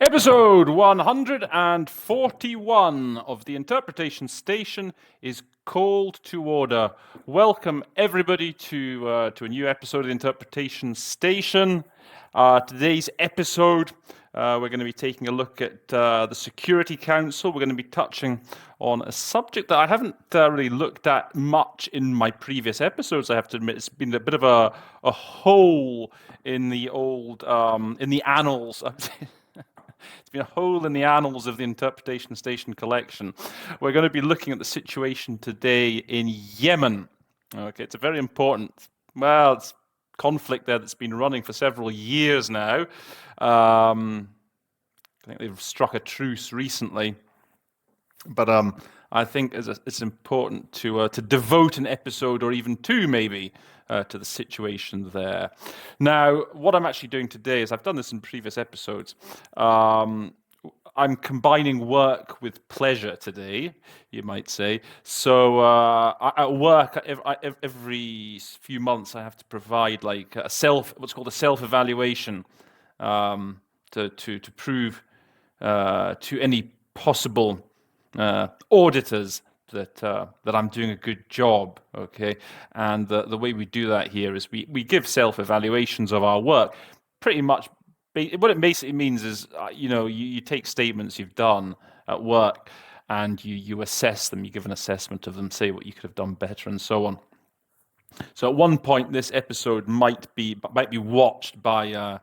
Episode 141 of the Interpretation Station is called to order. Welcome everybody to a new episode of the Interpretation Station. Today's episode, we're going to be taking a look at the Security Council. We're going to be touching on a subject that I haven't really looked at much in my previous episodes. I have to admit, it's been a bit of a hole in the old in the annals. It's been a hole in the annals of the Interpretation Station collection. We're going to be looking at the situation today in Yemen. Okay, it's a very important, it's conflict there that's been running for several years now. I think they've struck a truce recently, but I think it's important to devote an episode or even two, maybe, to the situation there. Now, what I'm actually doing today is I've done this in previous episodes. I'm combining work with pleasure today, you might say. So at work, every few months, I have to provide like what's called a self-evaluation, to prove to any possible auditors that I'm doing a good job, okay? And the way we do that here is we give self-evaluations of our work. Pretty much, what it basically means is, you take statements you've done at work and you assess them, you give an assessment of them, say what you could have done better and so on. So at one point, this episode might be watched by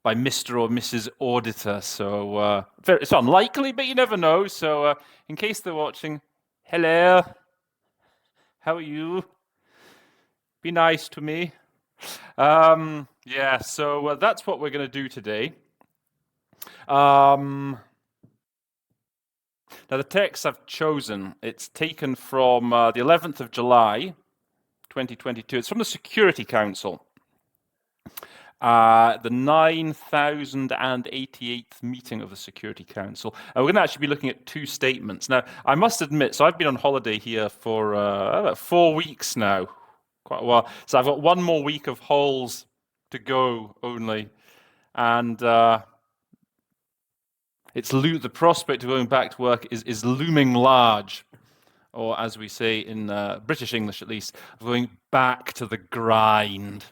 Mr. or Mrs. Auditor. So it's unlikely, but you never know. So in case they're watching, hello, how are you? Be nice to me. So that's what we're going to do today. Now, the text I've chosen, it's taken from the 11th of July, 2022. It's from the Security Council. The 9,088th meeting of the Security Council. We're going to actually be looking at two statements. Now, I must admit, so I've been on holiday here for about 4 weeks now, quite a while. So I've got one more week of holes to go only. And the prospect of going back to work is looming large. Or as we say in British English at least, going back to the grind.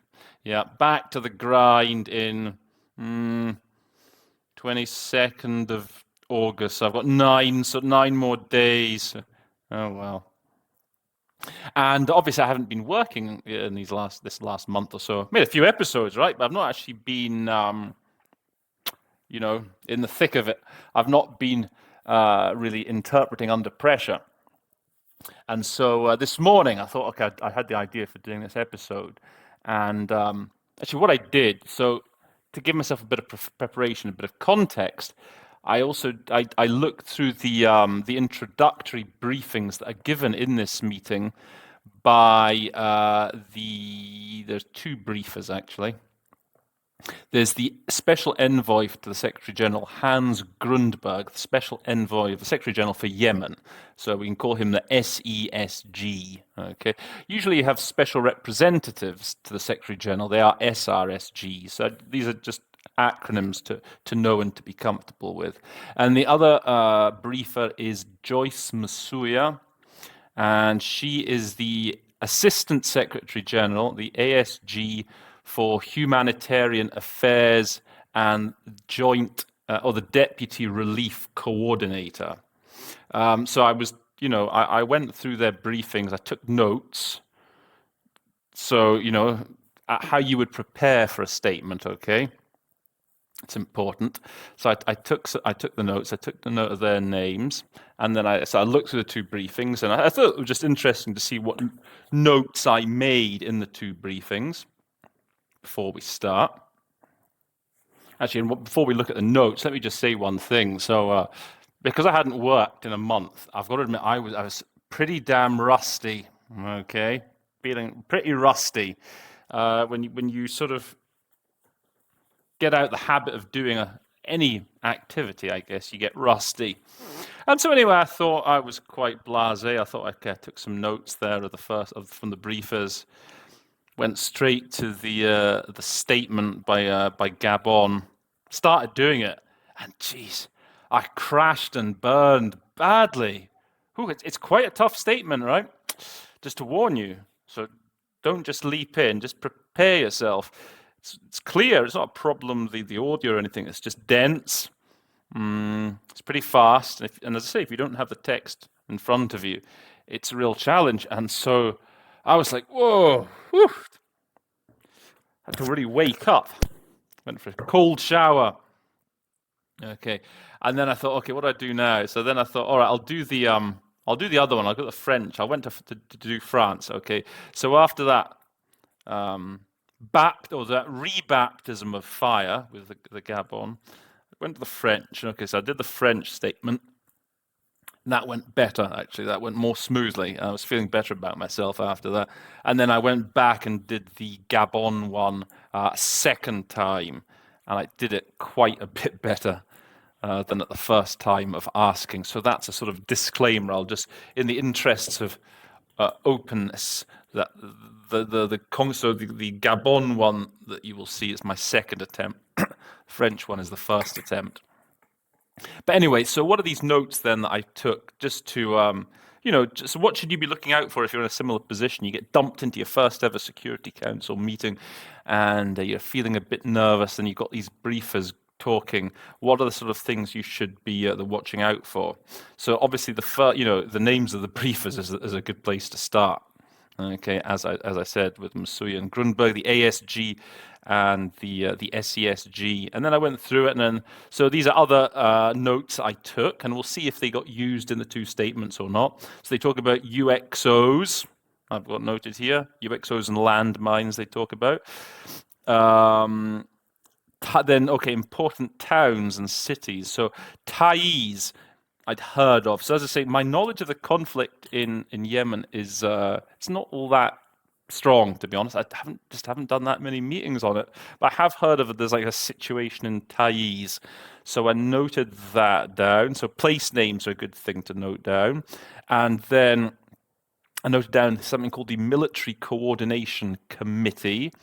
Yeah, back to the grind in 22nd of August. So I've got 9 more days. Oh well. And obviously I haven't been working in this last month or so. Made a few episodes, right? But I've not actually been in the thick of it. I've not been really interpreting under pressure. And so this morning I thought, okay, I had the idea for doing this episode. And actually what I did, so to give myself a bit of preparation, a bit of context, I looked through the introductory briefings that are given in this meeting by there's two briefers actually. There's the Special Envoy to the Secretary General, Hans Grundberg, the Special Envoy of the Secretary General for Yemen. So we can call him the SESG. Okay. Usually you have special representatives to the Secretary General. They are SRSG. So these are just acronyms to know and to be comfortable with. And the other briefer is Joyce Masuya, and she is the Assistant Secretary General, the ASG, for Humanitarian Affairs and Joint or the Deputy Relief Coordinator. So I was, I went through their briefings. I took notes. So how you would prepare for a statement. Okay, it's important. So I took the notes. I took the note of their names, and then I looked through the two briefings, and I thought it was just interesting to see what notes I made in the two briefings before we start. Actually, before we look at the notes, let me just say one thing. So, because I hadn't worked in a month, I've got to admit I was pretty damn rusty. Okay, feeling pretty rusty. When you sort of get out the habit of doing any activity, I guess you get rusty. And so anyway, I thought I was quite blasé. I thought I took some notes there from the briefers. Went straight to the statement by Gabon. Started doing it, And geez, I crashed and burned badly. Ooh, it's quite a tough statement, right? Just to warn you. So don't just leap in, just prepare yourself. It's clear, it's not a problem, the audio or anything, it's just dense. It's pretty fast. And as I say, if you don't have the text in front of you, it's a real challenge. And so I was like, whoa, whew. Had to really wake up. Went for a cold shower. Okay. And then I thought, okay, what do I do now? So then I thought, all right, I'll do the other one. I'll go to the French. I went to do France. Okay. So after that, that rebaptism of fire with the Gabon, I went to the French. Okay, so I did the French statement. And that went better, actually. That went more smoothly. I was feeling better about myself after that. And then I went back and did the Gabon one a second time. And I did it quite a bit better than at the first time of asking. So that's a sort of disclaimer. I'll just, in the interests of openness, that the Gabon one that you will see is my second attempt. French one is the first attempt. But anyway, so what are these notes then that I took just to, so what should you be looking out for if you're in a similar position? You get dumped into your first ever Security Council meeting and you're feeling a bit nervous and you've got these briefers talking. What are the sort of things you should be watching out for? So obviously the names of the briefers is a good place to start. Okay, as I said, with Masuya and Grunberg, the ASG and the SESG, and then I went through it, and then so these are other notes I took, and we'll see if they got used in the two statements or not. So they talk about UXOs. I've got noted here UXOs and landmines. They talk about. Then okay, important towns and cities. So Taiz, I'd heard of. So as I say, my knowledge of the conflict in Yemen is it's not all that strong, to be honest. I haven't done that many meetings on it, but I have heard of it. There's like a situation in Taiz, so I noted that down. So place names are a good thing to note down, and then I noted down something called the Military Coordination Committee.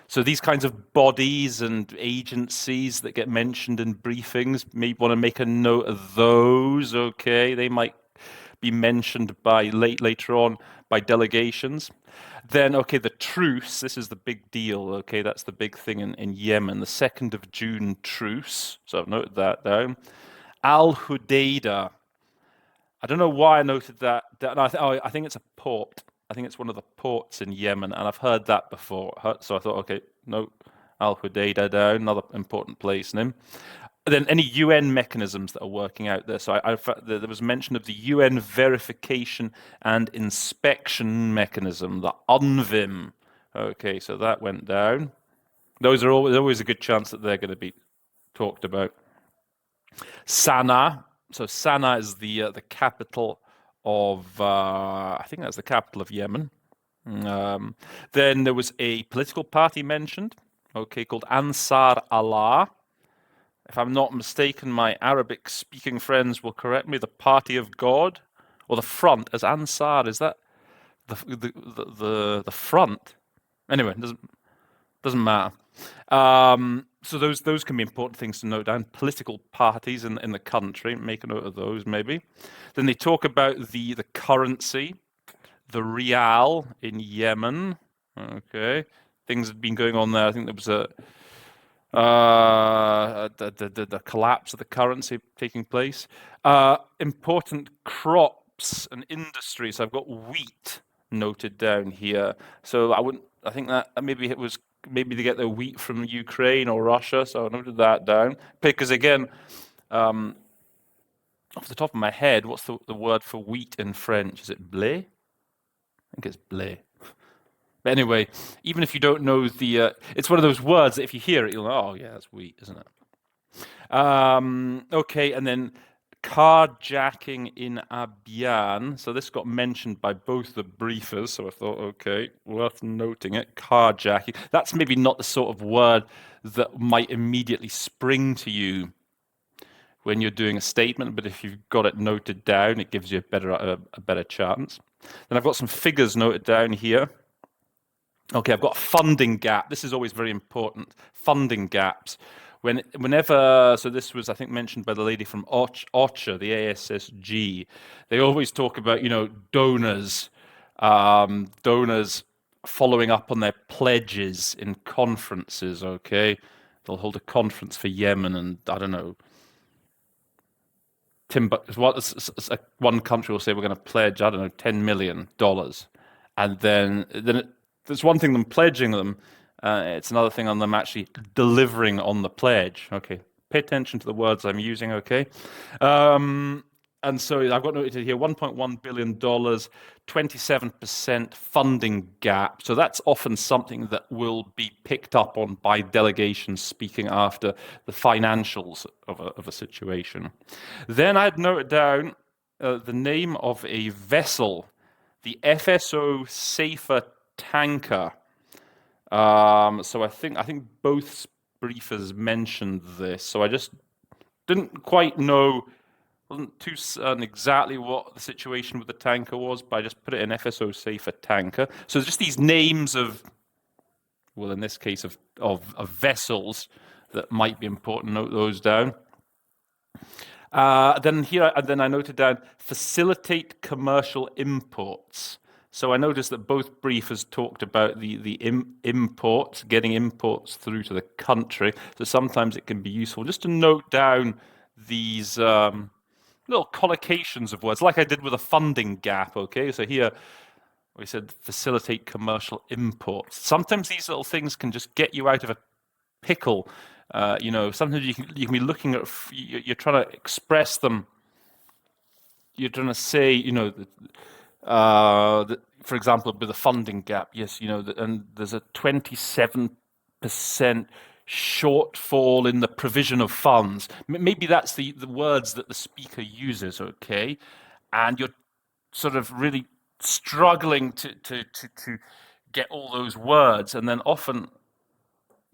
So these kinds of bodies and agencies that get mentioned in briefings, maybe want to make a note of those. Okay, they might be mentioned by later on by delegations. Then, okay, the truce. This is the big deal. Okay, that's the big thing in Yemen. The 2nd of June truce. So I've noted that down. Al Hudaydah. I don't know why I noted that. I think it's a port. I think it's one of the ports in Yemen, and I've heard that before. So I thought, okay, no, Al Hudaydah down, another important place name. Then any UN mechanisms that are working out there. So there was mention of the UN verification and inspection mechanism, the UNVIM. Okay, so that went down. Those are always a good chance that they're going to be talked about. Sana'a. So Sana'a is the capital of, I think that's the capital of Yemen. Then there was a political party mentioned, okay, called Ansar Allah. If I'm not mistaken, my Arabic-speaking friends will correct me. The Party of God, or the Front, as Ansar, is that the front? Anyway, doesn't matter. So those can be important things to note down. Political parties in the country, make a note of those maybe. Then they talk about the currency, the rial in Yemen. Okay, things had been going on there. I think there was the collapse of the currency taking place. Important crops and industries. So I've got wheat noted down here. So I think that maybe they get their wheat from Ukraine or Russia. So I noted that down because again, off the top of my head, what's the word for wheat in French? Is it blé? I think it's blé. But anyway, even if you don't know it's one of those words that if you hear it, you'll know, oh yeah, that's wheat, isn't it? Okay, and then carjacking in Abyan. So this got mentioned by both the briefers, so I thought, okay, worth noting it. Carjacking. That's maybe not the sort of word that might immediately spring to you when you're doing a statement, but if you've got it noted down, it gives you a better chance. Then I've got some figures noted down here. Okay, I've got a funding gap. This is always very important. Funding gaps. whenever, so this was, I think, mentioned by the lady from OCHA, the ASSG. They always talk about, donors following up on their pledges in conferences. Okay, they'll hold a conference for Yemen, and I don't know, one country will say we're going to pledge, I don't know, $10 million, and there's one thing them pledging them, it's another thing on them actually delivering on the pledge. Okay, pay attention to the words I'm using. Okay, and so I've got noted here $1.1 billion, 27% funding gap. So that's often something that will be picked up on by delegations speaking after the financials of a situation. Then I'd noted down the name of a vessel, the FSO Safer tanker. So I think both briefers mentioned this. So I just didn't quite know, wasn't too certain exactly what the situation with the tanker was, but I just put it in FSO Safer tanker. So just these names of, well, in this case of vessels that might be important. Note those down. Then I noted down facilitate commercial imports. So I noticed that both briefers talked about the imports, getting imports through to the country. So sometimes it can be useful just to note down these little collocations of words, like I did with a funding gap. Okay, so here we said facilitate commercial imports. Sometimes these little things can just get you out of a pickle. Sometimes you can be looking at, you're trying to express them. You're trying to say, for example, with a funding gap, yes, and there's a 27% shortfall in the provision of funds. Maybe that's the words that the speaker uses, okay? And you're sort of really struggling to get all those words, and then often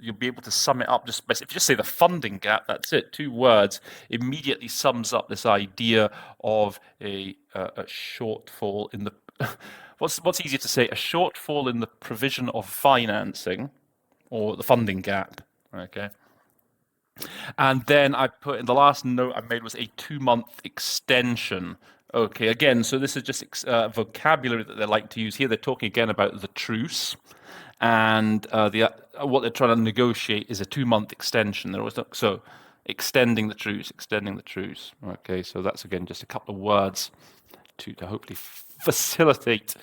you'll be able to sum it up if you just say the funding gap, that's it, 2 words, immediately sums up this idea of a shortfall in the what's easier to say, a shortfall in the provision of financing, or the funding gap. Okay. And then I put in the last note I made was a 2-month extension. Okay, again, so this is just vocabulary that they like to use here. They're talking again about the truce, and what they're trying to negotiate is a 2-month extension. So extending the truce. Okay, so that's again just a couple of words to hopefully facilitate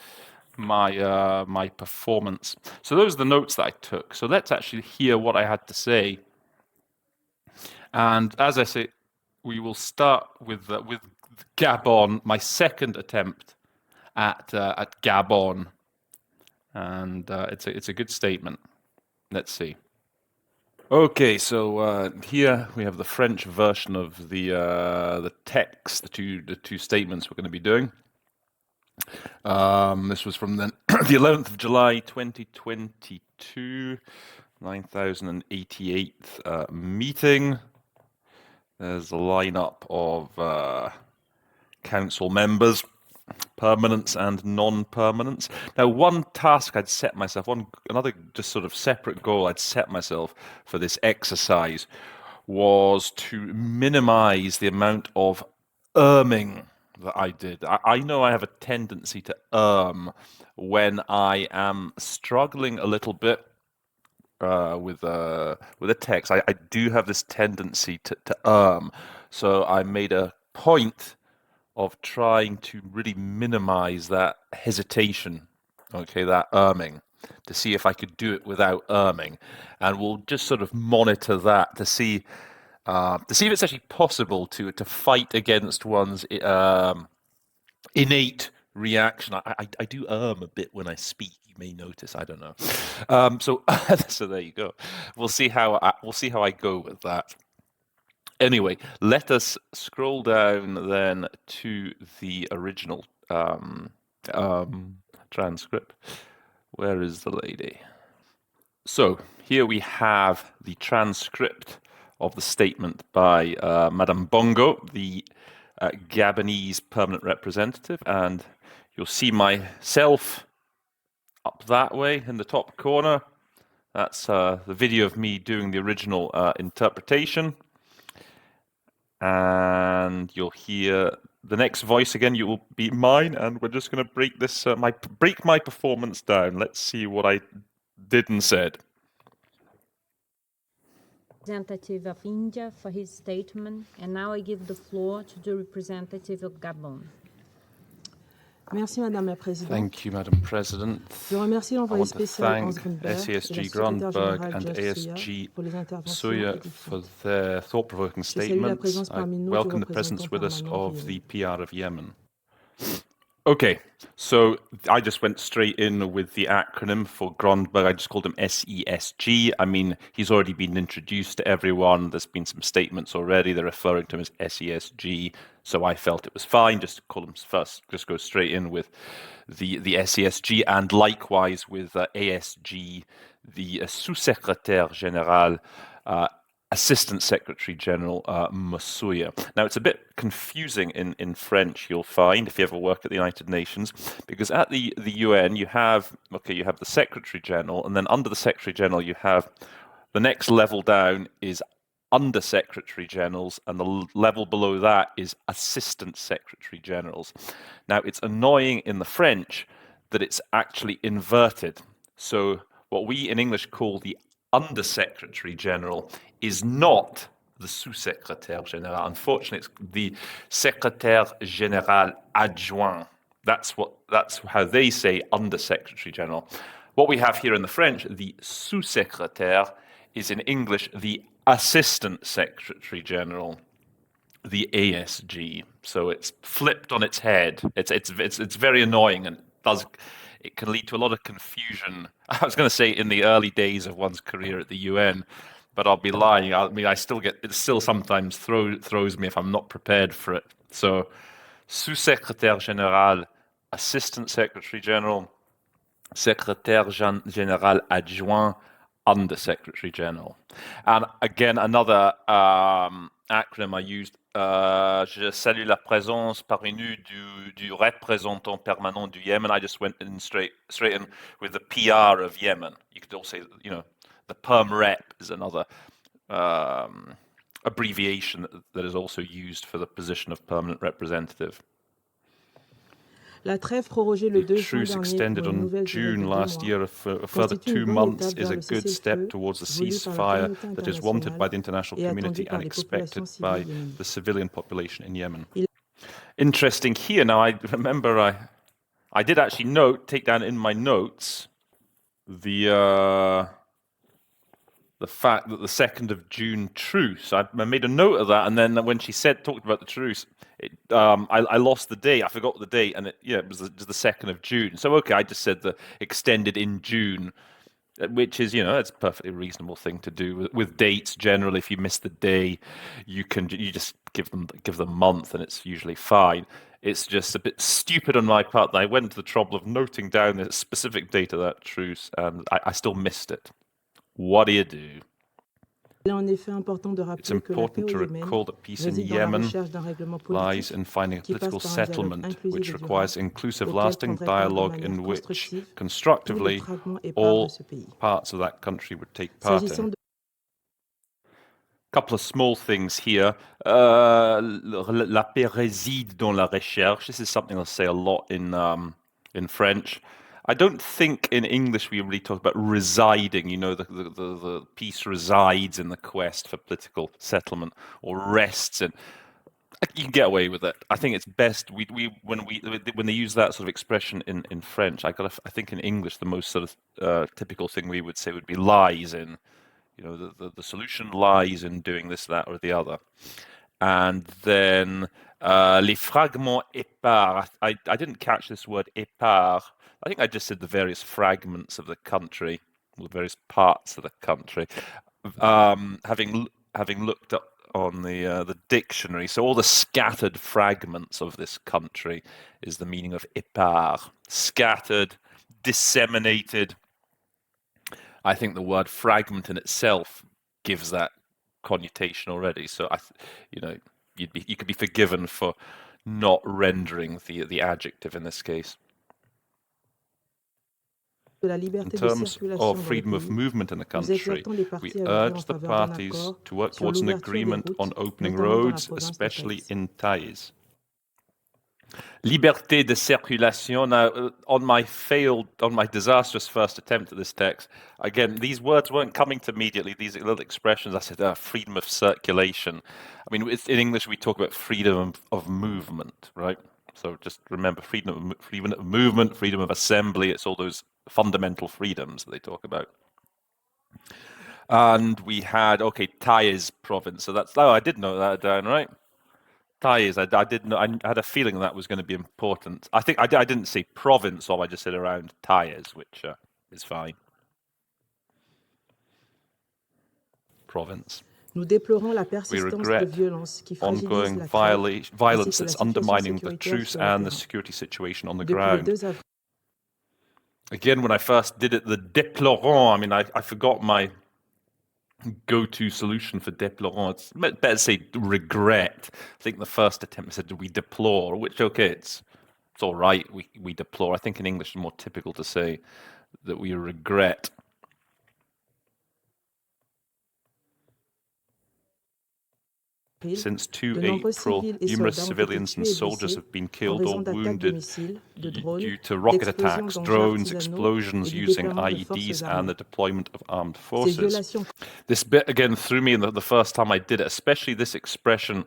my performance. So those are the notes that I took. So let's actually hear what I had to say. And as I say, we will start with Gabon, my second attempt at Gabon, and it's a good statement. Let's see. Okay, so here we have the French version of the text, the two statements we're going to be doing. This was from the 11th of July 2022, 9088th meeting. There's a lineup of council members, permanents and non-permanents. Now, one task I'd set myself, another just sort of separate goal I'd set myself for this exercise was to minimize the amount of erming that I did. I know I have a tendency to when I am struggling a little bit with a text. I do have this tendency to so I made a point of trying to really minimize that hesitation, okay, that erming, to see if I could do it without erming, and we'll just sort of monitor that to see if it's actually possible to fight against one's innate reaction. I do a bit when I speak. You may notice. I don't know. So there you go. We'll see how I go with that. Anyway, let us scroll down then to the original transcript. Where is the lady? So here we have the transcript of the statement by Madame Bongo, the Gabonese permanent representative, and you'll see myself up that way in the top corner That's the video of me doing the original interpretation. And you'll hear the next voice again. You will be mine, and we're just going to break this break my performance down. Let's see what I did and said. Representative of India for his statement, and now I give the floor to the representative of Gabon. Merci, Madame la Présidente. Thank you, Madam President. Je remercie I l'envoyé want to spécial Hans thank Grunberg et la SESG secrétaire Grandberg générale and Josh ASG Suya pour les interventions Suya for édifiantes. their thought-provoking Je salue la statements. présence I parmi nous du welcome the représentant presence with us permanent du of the Yémen. PR of Yemen. Okay, so I just went straight in with the acronym for Grandberg. I just called him SESG. I mean, he's already been introduced to everyone. There's been some statements already. They're referring to him as SESG. So I felt it was fine just to call him first, just go straight in with the SESG, and likewise with ASG, the Sous-Secrétaire Général, Assistant Secretary General Masuya. Now, it's a bit confusing in French, you'll find, if you ever work at the United Nations, because at the UN, you have the Secretary General, and then under the Secretary General, you have the next level down is Under Secretary Generals, and the level below that is Assistant Secretary Generals. Now, it's annoying in the French that it's actually inverted. So what we in English call the Under Secretary General is not the Sous-Secrétaire Général. Unfortunately, it's the Secrétaire Général Adjoint. That's how they say Under Secretary General. What we have here in the French, the Sous-Secrétaire, is in English the Assistant Secretary General, the ASG. So it's flipped on its head. It's very annoying, and it can lead to a lot of confusion. I was going to say in the early days of one's career at the UN, but I'll be lying. I mean, it still sometimes throws me if I'm not prepared for it. So, Sous-Secrétaire Général, Assistant Secretary General, Secrétaire Général Adjoint, Under Secretary General. And again, another acronym I used. Je salue la présence parmi nous du représentant permanent du Yemen. I just went in straight in with the PR of Yemen. You could also say, the perm rep is another abbreviation that is also used for the position of permanent representative. La trêve prorogée le 2 The juin truce dernier extended pour une on nouvelle durée de June 2 last mois year for a further constitue une 2 bonne months étape is vers a le good step cessez-le-feu towards the voulu par la ceasefire communauté that is wanted by the internationale international et attendu community par and les expected populations by civiles yéménites. the civilian population in Yemen. Interesting here. Now, I remember I did actually take down in my notes the fact that the 2nd of June truce. I made a note of that, and then when she talked about the truce, I lost the date. I forgot the date, and it was the 2nd of June. So okay, I just said the extended in June, which is it's a perfectly reasonable thing to do with dates. Generally, if you miss the day, you just give them month, and it's usually fine. It's just a bit stupid on my part that I went to the trouble of noting down the specific date of that truce, and I still missed it. What do you do? Il est en effet important de rappeler que la paix Important au to Yémen recall that peace in réside dans la Yemen recherche d'un règlement lies politique in finding a qui passe political par un dialogue settlement inclusif which et requires durable, inclusive, auquel lasting prendraient part de dialogue manière in which constructive tous les constructively fragments épars de all ce pays. parts of that country would take part S'agissant in. de Couple of small things here. La paix réside dans la recherche. This is something I'll say a lot in French. I don't think in English we really talk about residing. The peace resides in the quest for political settlement, or rests in. You can get away with it. I think it's best when they use that sort of expression in French. I think in English the most sort of typical thing we would say would be lies in. The solution lies in doing this, that, or the other. And then les fragments épars. I didn't catch this word épars. I think I just said the various fragments of the country, the various parts of the country. Having looked up on the dictionary, so all the scattered fragments of this country is the meaning of épars. Scattered, disseminated. I think the word fragment in itself gives that connotation already. So you could be forgiven for not rendering the adjective in this case. de la In liberté de terms circulation of dans le freedom of pays, movement in the nous country, exhortons les we parties à œuvrer en urge the faveur d'un parties accord to work sur towards an l'ouverture des agreement on routes, opening notamment dans la roads, province de especially Thaïs. in Thais. Liberté de circulation. Now, on my disastrous first attempt at this text, again, these words weren't coming to immediately. These little expressions, I said, freedom of circulation. I mean, in English, we talk about freedom of movement, right? So just remember, freedom of movement, freedom of assembly. It's all those fundamental freedoms that they talk about. And we had, Thais province. So that's, I did note that down, right? Thais, I did know. I had a feeling that was going to be important. I think I didn't say province, or I just said around Thais, which is fine. Province. Nous déplorons la We persistance de regret violences qui fragilisent ongoing la trêve, violence ainsi que la that's situation undermining the sécuritaire truce sur le and the terrain. security situation on the Depuis le ground. 2 avril, Again, when I first did it, the déplorant, I mean, I forgot my go-to solution for déplorant. It's better say regret. I think the first attempt I said we deplore, which it's all right. We deplore. I think in English it's more typical to say that we regret. Since 2 de nombreux April, civils et numerous soldats ont été civilians and tués et soldiers blessés have been en killed or raison d'attaques de wounded missiles, de drones, due to rocket d'explosions attacks, d'engins drones, artisanaux explosions et du using déploiement de forces IEDs and armées. the deployment of armed Ces forces. violations This bit again threw me in the first time I did it, especially this expression.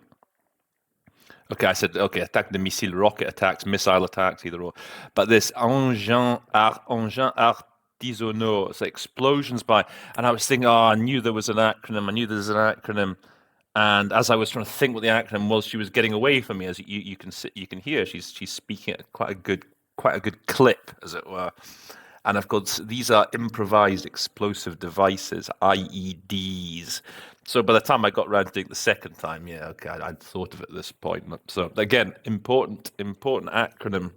I said, attaque de missiles, rocket attacks, missile attacks, either or. But this engins artisanaux, so explosions by, and I was thinking, I knew there was an acronym. And as I was trying to think what the acronym was, she was getting away from me. As you can hear, she's speaking at quite a good clip, as it were. And of course, these are improvised explosive devices, IEDs. So by the time I got around to doing it the second time, I'd thought of it at this point. So again, important acronym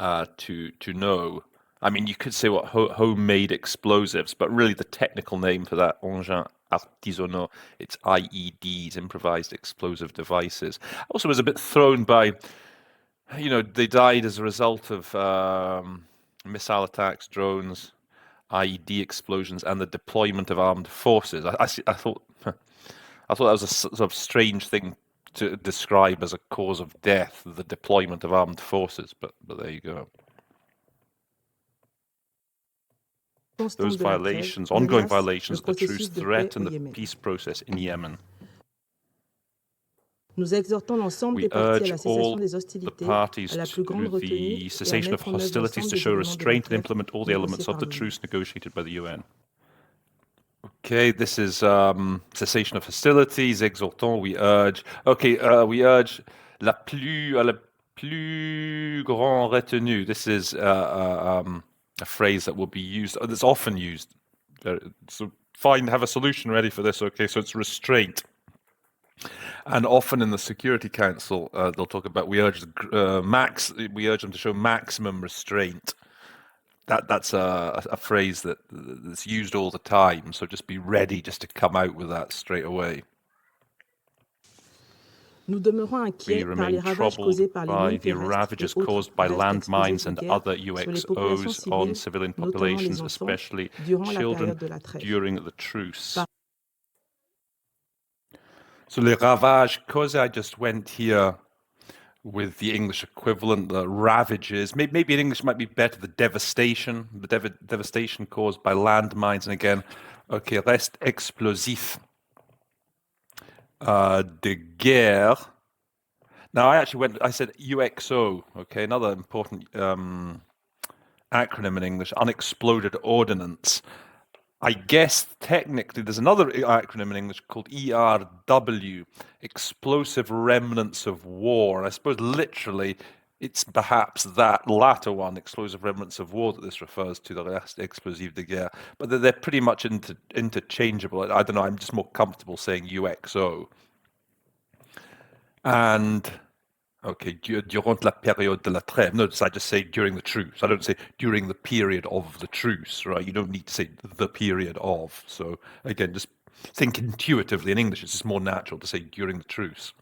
to know. I mean, you could say what homemade explosives, but really the technical name for that, engins artisanaux, it's IEDs, improvised explosive devices. I also was a bit thrown by, they died as a result of missile attacks, drones, IED explosions, and the deployment of armed forces. I thought that was a sort of strange thing to describe as a cause of death, the deployment of armed forces, but there you go. Those violations, ongoing violations of the truce, threaten the peace process in Yemen. Nous exhortons l'ensemble des parties à la cessation des hostilités, à la plus grande retenue et à mettre en œuvre l'ensemble des éléments de la trêve négociés par l'ONU. Negotiated by the UN. Okay, this is cessation of hostilities. Exhortons, we urge. We urge la plus grande retenue. This is a phrase that will be used. That's often used. So have a solution ready for this. Okay, so it's restraint. And often in the Security Council, they'll talk about we urge them to show maximum restraint. That's a phrase that's used all the time. So just be ready just to come out with that straight away. Nous demeurons inquiets par les ravages causés par les mines terrestres et autres landmines and other sur les populations UXOs on civiles, civilian notamment les populations, enfants, especially durant la children période de la trêve. during the truce. So les ravages causés, I just went here with the English equivalent, the ravages. Maybe in English might be better, the devastation caused by landmines. And again, reste explosif de guerre. Now, I said UXO, another important acronym in English, unexploded ordnance. I guess technically there's another acronym in English called ERW, explosive remnants of war. And I suppose literally it's perhaps that latter one, explosive remnants of war, that this refers to, the reste explosif de guerre. But they're pretty much interchangeable. I don't know, I'm just more comfortable saying UXO. And durant la période de la trêve. Notice I just say during the truce. I don't say during the period of the truce, right? You don't need to say the period of. So again, just think intuitively in English. It's just more natural to say during the truce.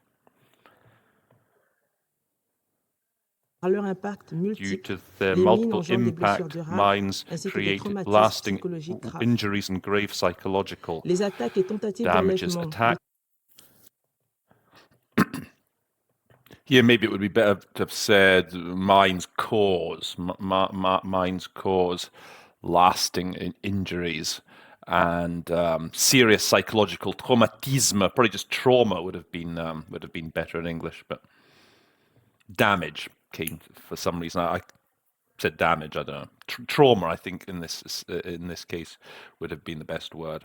Due to their multiple impact, mines create lasting injuries and grave psychological damages. Attack. Here, maybe it would be better to have said mines cause lasting injuries and serious psychological traumatisme. Probably just trauma would have been better in English, but damage came for some reason. I said damage. I don't know. Trauma, I think, in this case would have been the best word.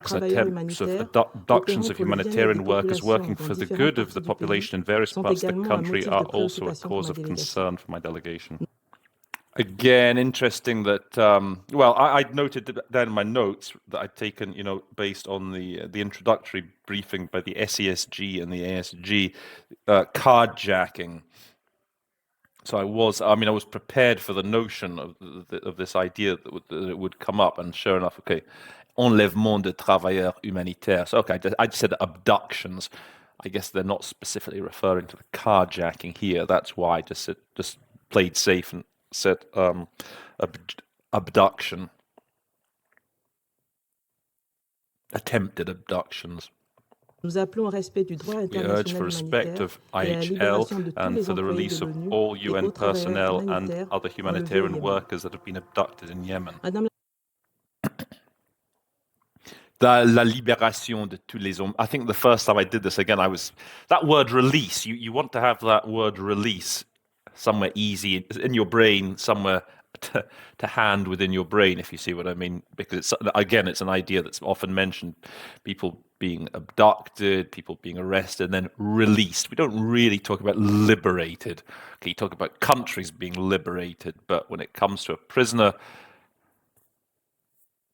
Attempts of abductions of humanitarian workers working for the good of the population in various parts of the country are also a cause of concern for my delegation. Again, interesting that, well, I'd noted down in my notes that I'd taken, based on the introductory briefing by the SESG and the ASG, carjacking. So I was prepared for the notion of this idea that it would come up, and sure enough, okay, enlèvement de travailleurs humanitaires. So, okay, I just said abductions. I guess they're not specifically referring to the carjacking here. That's why I just played safe and said abduction. Attempted abductions. We urge for respect of IHL and for the release of all UN personnel and other humanitarian workers that have been abducted in Yemen. La libération de tous les hommes. I think the first time I did this, again, that word release, you want to have that word release somewhere easy in your brain, somewhere to hand within your brain, if you see what I mean, because it's an idea that's often mentioned, people being abducted, people being arrested, and then released. We don't really talk about liberated. Okay, you talk about countries being liberated, but when it comes to a prisoner,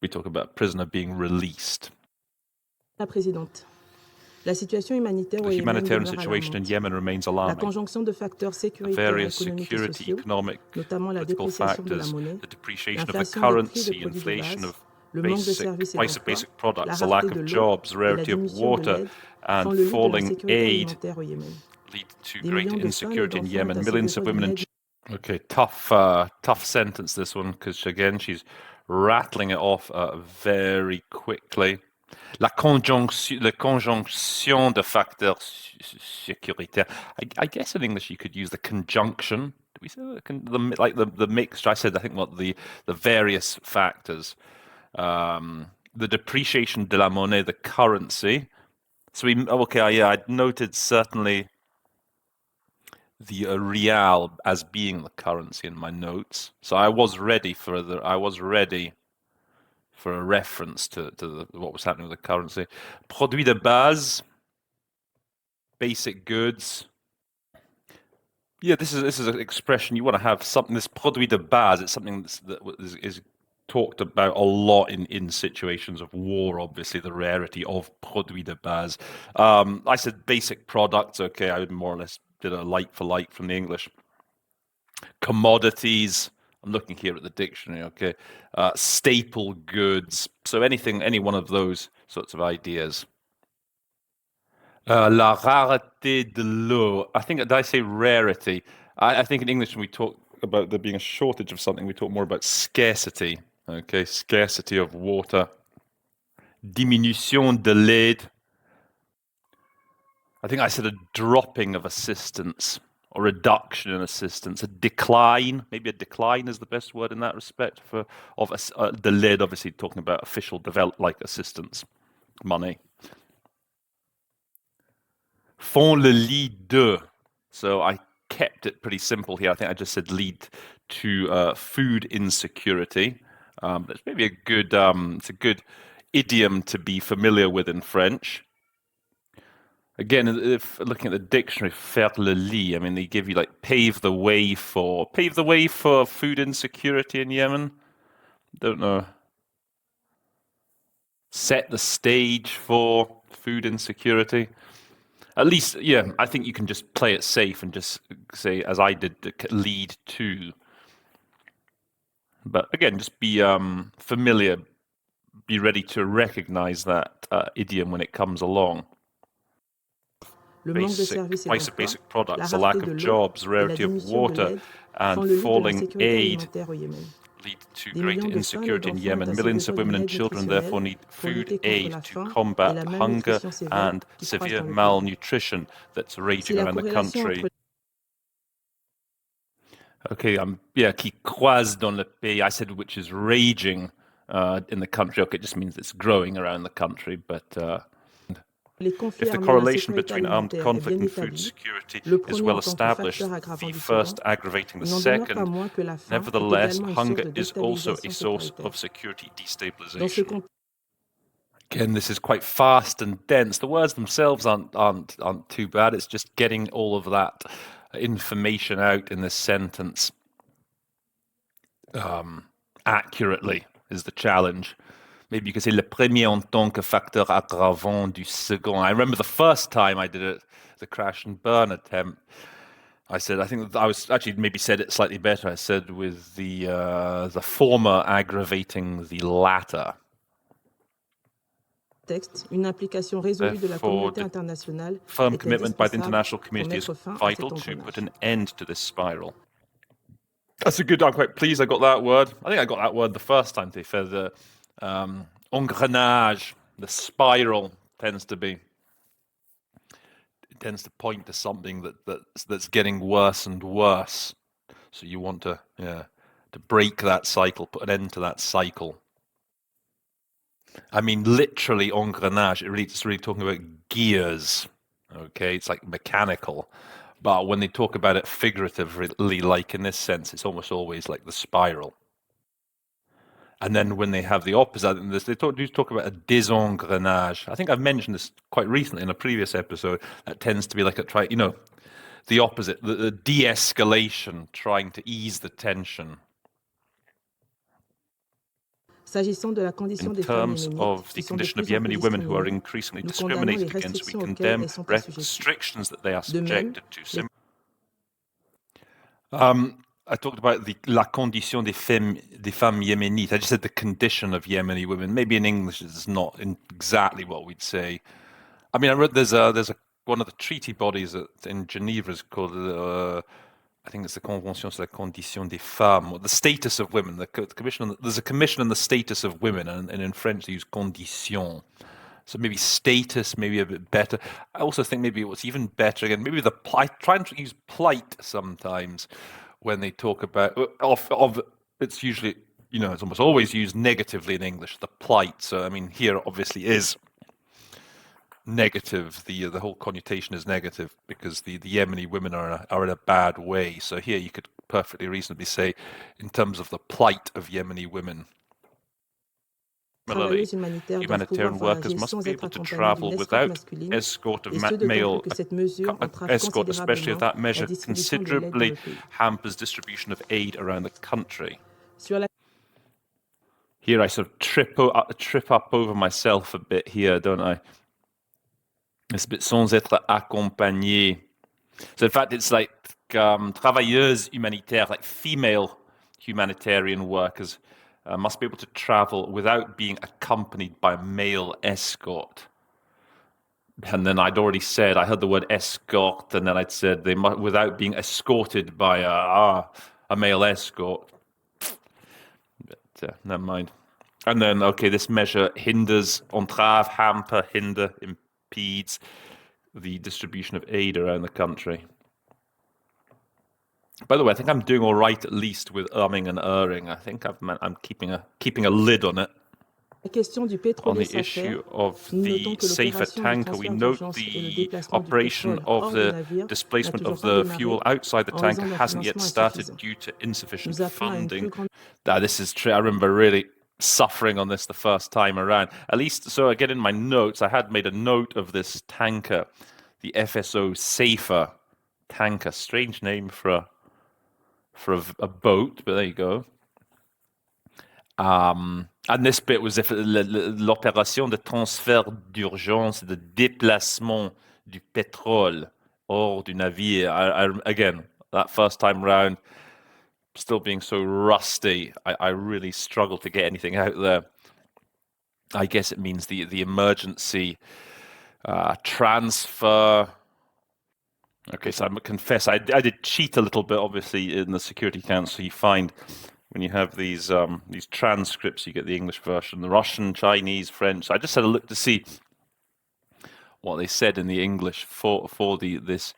we talk about a prisoner being released. La présidente. The humanitarian situation in Yemen remains alarming. Various security, economic, political factors, the depreciation of the currency, inflation of price of basic products, the lack of jobs, rarity of water, and falling aid lead to great insecurity in Yemen. Millions of women and children. Okay, tough sentence, this one, because again, she's rattling it off very quickly. La conjonction de facteurs sécuritaires. I guess in English you could use the conjunction. Did we say the mixture? I said, I think, what the various factors. The depreciation de la monnaie, the currency. So I'd noted certainly the real as being the currency in my notes. So I was ready for a reference to what was happening with the currency. Produit de base, basic goods. Yeah, this is an expression you want to have something. This produit de base, it's something that is talked about a lot in situations of war. Obviously, the rarity of produit de base. I said basic products. Okay, I more or less did a like for like from the English. Commodities. I'm looking here at the dictionary, okay. Staple goods. So any one of those sorts of ideas. La rareté de l'eau. I think, did I say rarity? I think in English when we talk about there being a shortage of something, we talk more about scarcity. Okay, scarcity of water. Diminution de l'aide. I think I said a dropping of assistance. Or reduction in assistance, a decline. Maybe a decline is the best word in that respect. The lid, obviously talking about official assistance, money. Font le lit de. So I kept it pretty simple here. I think I just said lead to food insecurity. That's maybe it's a good idiom to be familiar with in French. Again, if looking at the dictionary, faire le lit, I mean, they give you pave the way for food insecurity in Yemen. Don't know. Set the stage for food insecurity. At least, yeah, I think you can just play it safe and just say, as I did, lead to. But again, just be familiar, be ready to recognize that idiom when it comes along. price of basic products, the lack of jobs, rarity of water, and falling aid lead to greater insecurity in Yemen. Millions of women and children therefore need food aid to combat hunger and severe malnutrition that's raging around the country. Okay, qui croise dans le pays. I said which is raging in the country. Okay, it just means it's growing around the country, but if the correlation between armed conflict and food security is well established, the first aggravating the second, nevertheless, hunger is also a source of security destabilization. Again, this is quite fast and dense. The words themselves aren't too bad. It's just getting all of that information out in this sentence accurately is the challenge. Maybe you could say le premier en tant que facteur aggravant du second. I remember the first time I did it, the crash and burn attempt. I think I was actually maybe said it slightly better. I said with the former aggravating the latter. Une implication résolue de la communauté internationale. Firm commitment by the international community is vital to put an end to this spiral. That's a good. I'm quite pleased I got that word. I think I got that word the first time. They said the engrenage, the spiral tends to point to something that's getting worse and worse. So you want to break that cycle, put an end to that cycle. I mean, literally engrenage. It's really talking about gears. Okay, it's like mechanical. But when they talk about it figuratively, like in this sense, it's almost always like the spiral. And then when they have the opposite, they do talk about a désengrenage. I think I've mentioned this quite recently in a previous episode. That tends to be like the opposite, the de-escalation, trying to ease the tension. S'agissant de la condition in terms of the condition of Yemeni women who are increasingly discriminated against, we condemn restrictions that they are subjected to. I talked about la condition des femmes yéménites. I just said the condition of Yemeni women. Maybe in English it's not exactly what we'd say. I mean, I read there's one of the treaty bodies in Geneva is called I think it's the Convention sur la condition des femmes, or the status of women. There's a commission on the status of women, and in French they use condition. So maybe status, maybe a bit better. I also think maybe what's even better again, maybe I try and use plight sometimes when they talk about it's usually it's almost always used negatively in English, the plight. So I mean here obviously is negative. The whole connotation is negative because the Yemeni women are in a bad way. So here you could perfectly reasonably say in terms of the plight of Yemeni women. Similarly, humanitarian workers must be able to travel without escort of male escort, especially if that measure considerably hampers distribution of aid around the country. Here I sort of trip up over myself a bit here, don't I? It's a bit sans être accompagné. So in fact, it's like travailleuses humanitaires, like female humanitarian workers, must be able to travel without being accompanied by a male escort. And then I'd already said, I heard the word escort, and then I'd said they must, without being escorted by a male escort. But never mind. And then, okay, this measure hinders, entrave, hamper, hinder, impedes the distribution of aid around the country. By the way, I think I'm doing all right, at least with umming and erring. I think I'm keeping a lid on it. On the issue of the safer tanker, we note the operation of the displacement of the fuel outside the tanker hasn't yet started due to insufficient funding. This is true. I remember really suffering on this the first time around. At least, so again, in my notes, I had made a note of this tanker, the FSO Safer tanker. Strange name for a boat, but there you go. And this bit was l'opération de transfert d'urgence, de déplacement du pétrole hors du navire. Again, that first time round, still being so rusty, I really struggled to get anything out there. I guess it means the emergency transfer Okay, so I confess I did cheat a little bit. Obviously, in the Security Council, you find when you have these transcripts, you get the English version, the Russian, Chinese, French. So I just had a look to see what they said in the English for the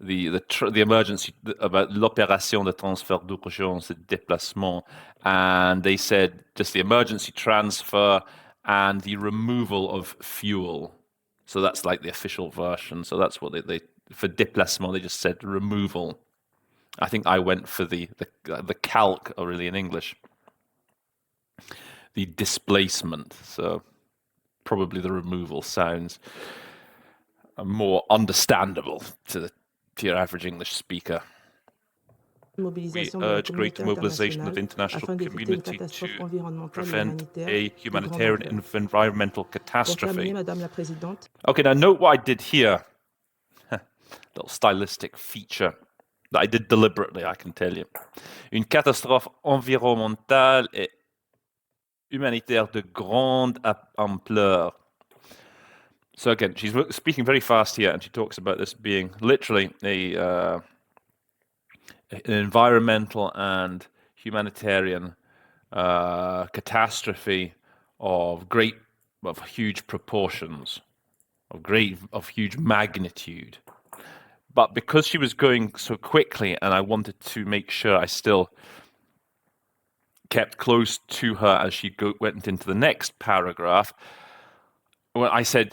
emergency about l'opération de transfert d'urgence et de déplacement, and they said just the emergency transfer and the removal of fuel. So that's like the official version. So that's what they for déplacement they just said removal. I think I went for the calque, or really in English, the displacement. So probably the removal sounds more understandable to your average English speaker. We urge greater mobilization of the international community to prevent a humanitarian and environmental catastrophe. Okay, now note what I did here. Little stylistic feature that I did deliberately, I can tell you. Une catastrophe environnementale et humanitaire de grande ampleur. So again, she's speaking very fast here, and she talks about this being literally an environmental and humanitarian catastrophe of huge proportions, of huge magnitude. But because she was going so quickly, and I wanted to make sure I still kept close to her as she went into the next paragraph, when I say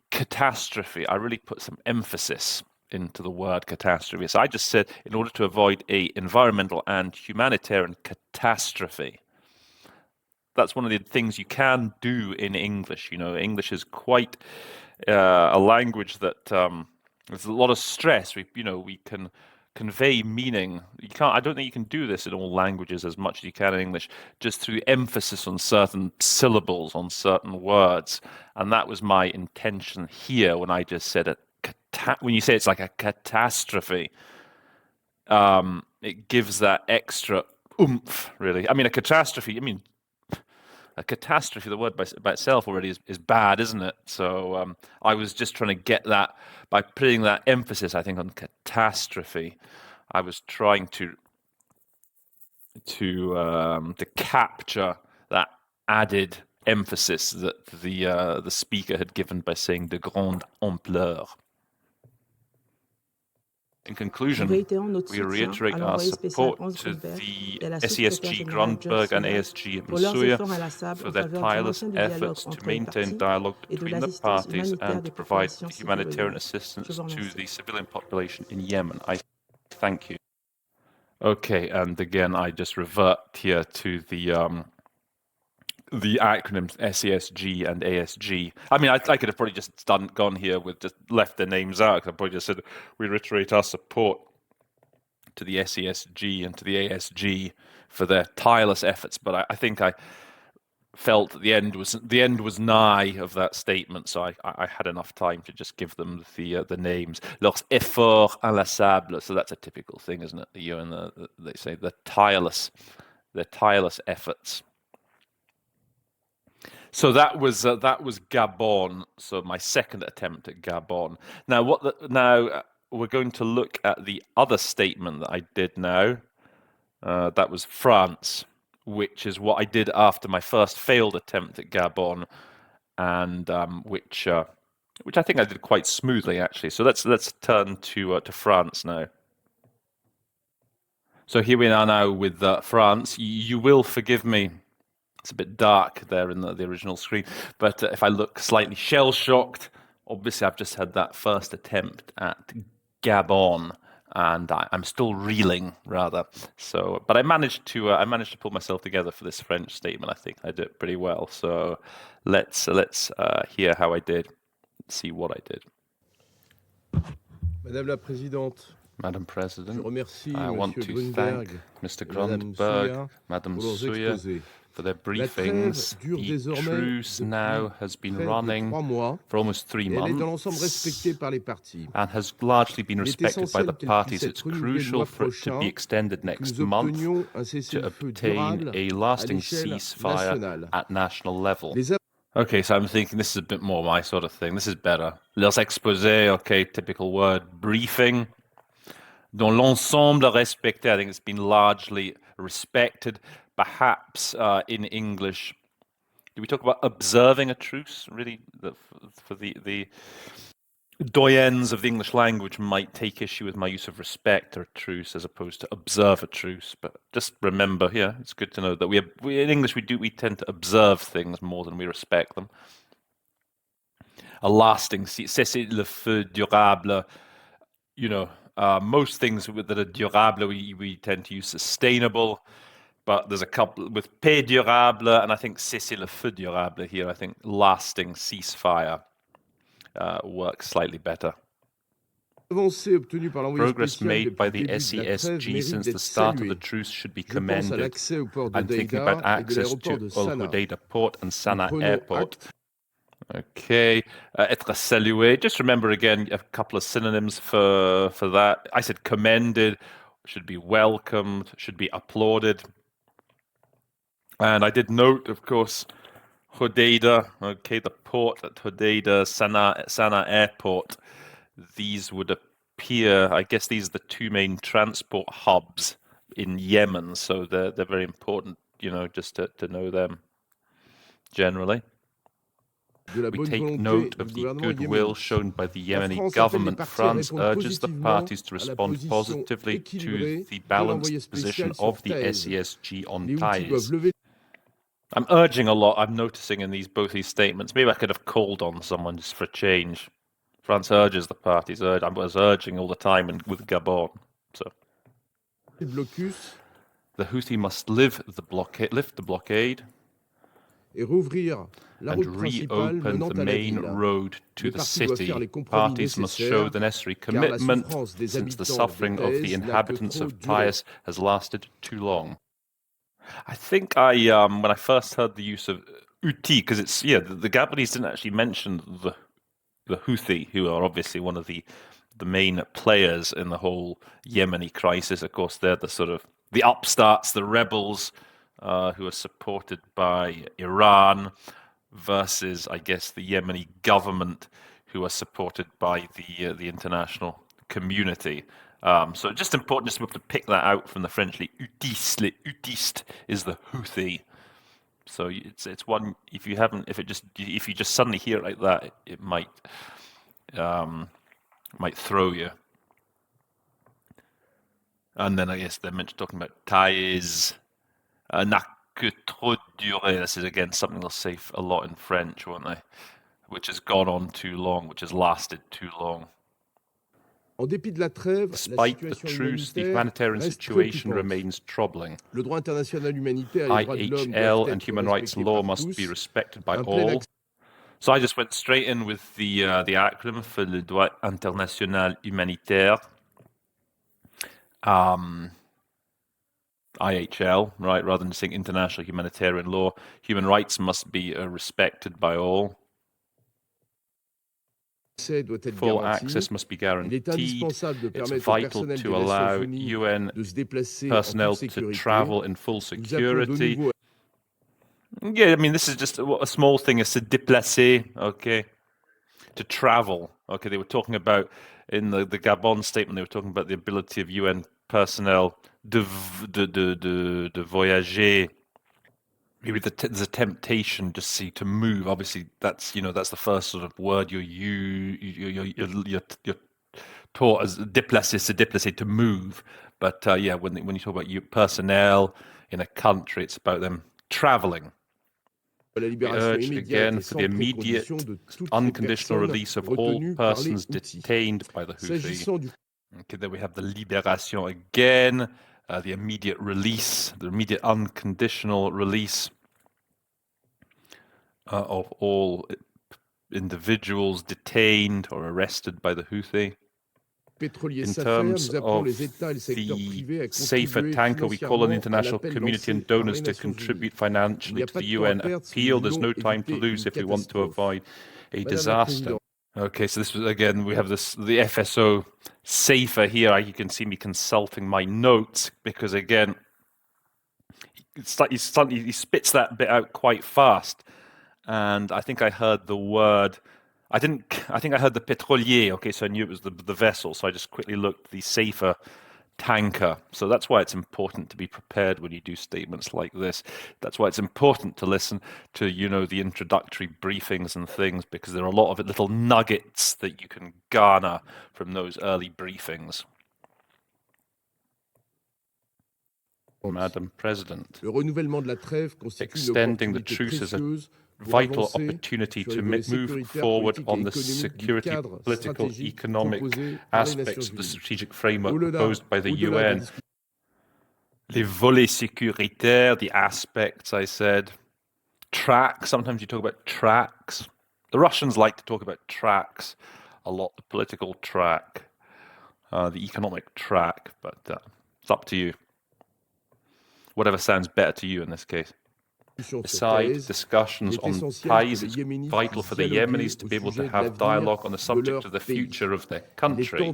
catastrophe, I really put some emphasis into the word catastrophe. So I just said, in order to avoid a environmental and humanitarian catastrophe. That's one of the things you can do in English. You know, English is quite a language that there's a lot of stress. We can convey meaning. I don't think you can do this in all languages as much as you can in English, just through emphasis on certain syllables, on certain words. And that was my intention here when I just said when you say it's like a catastrophe, it gives that extra oomph, really. I mean, a catastrophe, the word by itself already is bad, isn't it? So I was just trying to get that, by putting that emphasis, I think, on catastrophe. I was trying to capture that added emphasis that the speaker had given by saying de grande ampleur. In conclusion, we reiterate our support to the SESG Grundberg and ASG Msuya for their tireless efforts to maintain dialogue between the parties and to provide humanitarian assistance to the civilian population in Yemen. I thank you. Okay, and again, I just revert here to the acronyms SESG and ASG. I mean, I could have probably just gone here with just left their names out. I probably just said we reiterate our support to the SESG and to the ASG for their tireless efforts. But I think I felt that the end was nigh of that statement, so I had enough time to just give them the names. Leurs efforts inlassables. So that's a typical thing, isn't it? They say their tireless efforts. So that was Gabon. So my second attempt at Gabon. Now we're going to look at the other statement that I did now. That was France, which is what I did after my first failed attempt at Gabon, and which I think I did quite smoothly, actually. So let's turn to France now. So here we are now with France. You will forgive me. It's a bit dark there in the original screen, but if I look slightly shell-shocked, obviously I've just had that first attempt at Gabon, and I'm still reeling, rather. So, but I managed to pull myself together for this French statement. I think I did it pretty well. So, let's hear how I did. See what I did. Madame President, I want to thank Mr. Grundberg, Madame Msuya, for their briefings. The truce now has been running for almost 3 months and has largely been respected by the parties. It's crucial for it to be extended next month to obtain a lasting ceasefire at national level. Okay, so I'm thinking this is a bit more my sort of thing. This is better. Les exposés, okay, typical word. Briefing. Dans l'ensemble respecté, I think it's been largely respected. Perhaps in English, do we talk about observing a truce? Really, for the doyens of the English language might take issue with my use of respect or a truce as opposed to observe a truce. But just remember, yeah, it's good to know that we in English we tend to observe things more than we respect them. A lasting cesser le feu durable. You know, most things that are durable we tend to use sustainable. But there's a couple with paix durable, and I think cesser le feu durable here. I think lasting ceasefire works slightly better. Progress made by the SESG since the start of the truce should be commended. I'm thinking about access to Al Hodeida port and Sanaa airport. Okay, être salué. Just remember again a couple of synonyms for that. I said commended, should be welcomed, should be applauded. And I did note, of course, Hodeida, okay, the port at Hodeida, Sanaa airport. These would appear, I guess these are the two main transport hubs in Yemen, so they're very important, you know, just to know them generally. We take note of the goodwill shown by the Yemeni government. France urges the parties to respond positively to the balanced position of the SESG on ties. I'm urging a lot, I'm noticing in both these statements. Maybe I could have called on someone just for a change. France urges the parties. I was urging all the time with Gabon. So the Houthi must lift the blockade and reopen the main road to the city. Parties must show the necessary commitment since the suffering of the inhabitants of Taiz has lasted too long. I think when I first heard the use of Houthi, because it's, yeah, the Gabonese didn't actually mention the Houthi, who are obviously one of the main players in the whole Yemeni crisis. Of course, they're the sort of the upstarts, the rebels who are supported by Iran versus, I guess, the Yemeni government who are supported by the international community. So just important just to be able to pick that out from the French. Houtiste is the Houthi. So it's one, if you just suddenly hear it like that, it might throw you. And then I guess they're talking about Taiz, n'a que trop duré. This is again something they'll say a lot in French, won't they? Which has gone on too long, which has lasted too long. Despite the truce, the humanitarian situation remains troubling. IHL and human rights law must be respected by all. So I just went straight in with the acronym for le droit international humanitaire. IHL, right, rather than saying international humanitarian law. Human rights must be respected by all. Full access must be guaranteed. It's vital to allow UN personnel to travel in full security. Yeah, I mean, this is just a small thing, is se déplacer, okay, to travel. Okay, they were talking about, in the Gabon statement, they were talking about the ability of UN personnel de voyager. Maybe there's a temptation to to move. Obviously, that's the first sort of word you're taught as déplacer, to move. But yeah, when you talk about personnel in a country, it's about them traveling. We urge again for the immediate unconditional release of all persons detained by the Houthi. Okay, then we have the libération again, the immediate release, the immediate unconditional release of all individuals detained or arrested by the Houthi. In terms of the safer tanker, we call on the international community and donors to contribute financially to the UN appeal. There's no time to lose if we want to avoid a disaster. Okay, so this was, again, we have the FSO safer here. You can see me consulting my notes because, again, he spits that bit out quite fast. and I think I heard the word. I think I heard the pétrolier. Okay, so I knew it was the vessel. So I just quickly looked the safer tanker. So that's why it's important to be prepared when you do statements like this. That's why it's important to listen to, the introductory briefings and things, because there are a lot of little nuggets that you can garner from those early briefings. Madam President, extending the truce is a vital opportunity to move forward on the security, political, economic aspects of the strategic framework proposed by the UN. Les volets sécuritaires, the aspects, I said. Tracks, sometimes you talk about tracks. The Russians like to talk about tracks a lot, the political track, the economic track, but it's up to you. Whatever sounds better to you in this case. Besides discussions on ties, it's vital for the Yemenis to be able to have dialogue on the subject of the future of their country.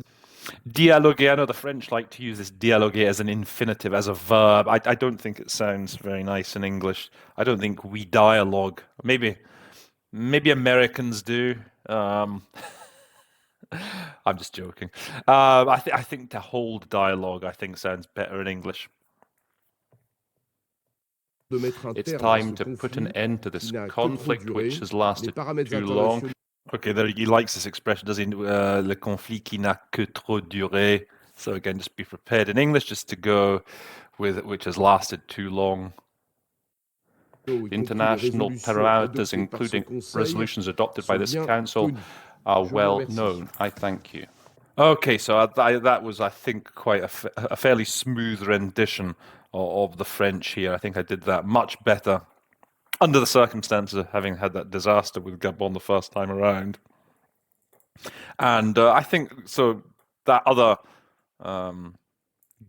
Dialoguer, I know the French like to use this dialoguer as an infinitive, as a verb. I don't think it sounds very nice in English. I don't think we dialogue. Maybe Americans do. I'm just joking. I think to hold dialogue, I think sounds better in English. It's time to put an end to this conflict which has lasted too long. Okay, there he likes this expression, does he? Le conflit qui n'a que trop duré. So again, just be prepared in English just to go with which has lasted too long. International parameters, including resolutions adopted by this council, are well known. I thank you. Okay, so that was, I think, quite a fairly smooth rendition of the French here. I think I did that much better under the circumstances of having had that disaster with Gabon the first time around. And I think, so that other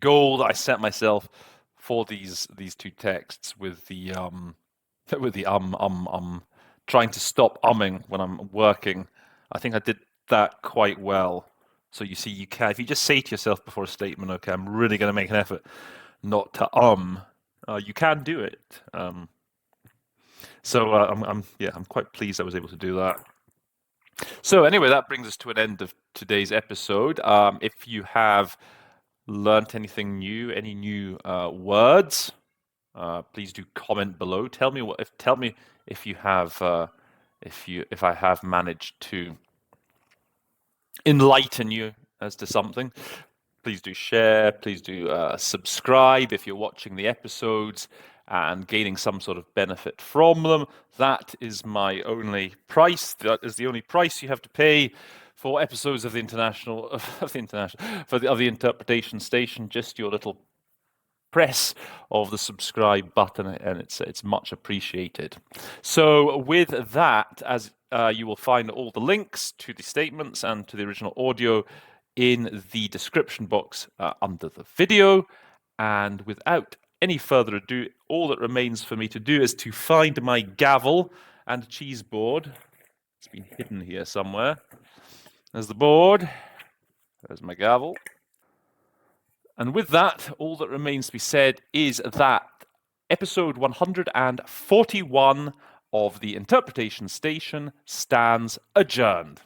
goal that I set myself for these two texts with the trying to stop umming when I'm working, I think I did that quite well. So you see, you can, if you just say to yourself before a statement, okay, I'm really going to make an effort not to you can do it. So I'm quite pleased I was able to do that. So anyway, that brings us to an end of today's episode. If you have learnt anything new, any new words, please do comment below. Tell me if you have if I have managed to enlighten you as to something. Please do share, please do subscribe if you're watching the episodes and gaining some sort of benefit from them. That is my only price. That is the only price you have to pay for episodes of the Interpretation Station. Just your little press of the subscribe button, and it's much appreciated. So with that, as you will find all the links to the statements and to the original audio in the description box under the video. And without any further ado, all that remains for me to do is to find my gavel and cheese board. It's been hidden here somewhere. There's the board. There's my gavel. And with that, all that remains to be said is that episode 141 of the Interpretation Station stands adjourned.